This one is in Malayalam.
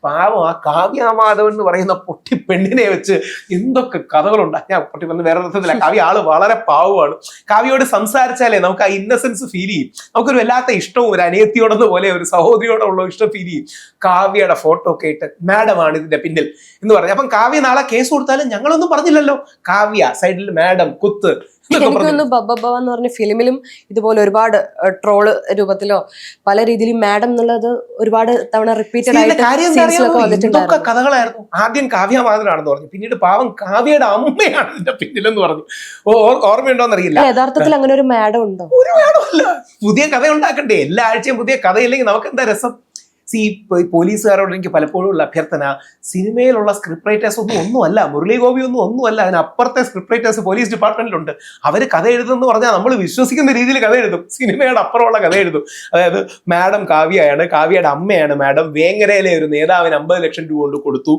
പാവം ആ കാവ്യാമാധവൻ എന്ന് പറയുന്ന പൊട്ടി പെണ്ണിനെ വെച്ച് എന്തൊക്കെ കഥകളുണ്ടായി. ഞാൻ പൊട്ടി പെണ്ണ് വേറെ അർത്ഥത്തില്ല, കാവ്യ ആള് വളരെ പാവമാണ്. കാവ്യയോട് സംസാരിച്ചാലേ നമുക്ക് ആ ഇന്നസെൻസ് ഫീൽ ചെയ്യും, നമുക്കൊരു വല്ലാത്ത ഇഷ്ടവും ഒരു അനിയത്തിയോടെന്ന് പോലെ ഒരു സഹോദരിയോടുള്ള ഇഷ്ടം ഫീൽ ചെയ്യും. കാവ്യയുടെ ഫോട്ടോ ഒക്കെ ഇട്ട് മാഡമാണ് ഇതിന്റെ പിന്നിൽ എന്ന് പറഞ്ഞു. അപ്പം കാവ്യ നാളെ കേസ് കൊടുത്താലും ഞങ്ങളൊന്നും പറഞ്ഞില്ലല്ലോ, കാവ്യ സൈഡിൽ മാഡം കുത്ത്. എനിക്കൊന്ന് ബബ്ബ എന്ന് പറഞ്ഞ ഫിലിമിലും ഇതുപോലെ ഒരുപാട് ട്രോള് രൂപത്തിലോ പല രീതിയിലും മാഡം എന്നുള്ളത് ഒരുപാട് തവണ റിപ്പീറ്റഡ് ആയിട്ട് ഇതൊക്കെ കഥകളായിരുന്നു. ആദ്യം കാവ്യ മാധവനാണെന്ന് പറഞ്ഞു, പിന്നീട് പാവം കാവ്യയുടെ അമ്മയാണ് ഇതിന്റെ പിന്നിലെന്ന് പറഞ്ഞു. ഓർമ്മയുണ്ടോന്ന് അറിയില്ല. യഥാർത്ഥത്തിൽ അങ്ങനെ ഒരു മാഡം ഉണ്ടോ? ഒരു മാഡം അല്ല, പുതിയ കഥ ഉണ്ടാക്കണ്ടേ, എല്ലാ ആഴ്ചയും പുതിയ കഥയില്ലെങ്കിൽ നമുക്ക് എന്താ രസം? പോലീസുകാരോട് എനിക്ക് പലപ്പോഴും ഉള്ള അഭ്യർത്ഥന, സിനിമയിലുള്ള സ്ക്രിപ്റ്റ് റൈറ്റേഴ്സ് ഒന്നുമല്ല, മുരളി ഗോപി ഒന്നുമല്ല, അതിനപ്പുറത്തെ സ്ക്രിപ്റ്റ് റൈറ്റേഴ്സ് പോലീസ് ഡിപ്പാർട്ട്മെന്റിലുണ്ട്. അവർ കഥ എഴുതുമെന്ന് പറഞ്ഞാൽ നമ്മൾ വിശ്വസിക്കുന്ന രീതിയിൽ കഥ എഴുതും, സിനിമയുടെ അപ്പുറമുള്ള കഥ എഴുതും. അതായത് മാഡം കാവ്യയാണ്, കാവ്യയുടെ അമ്മയാണ് മാഡം, വേങ്ങരയിലെ ഒരു നേതാവിന് 50 ലക്ഷം രൂപ കൊണ്ട് കൊടുത്തു.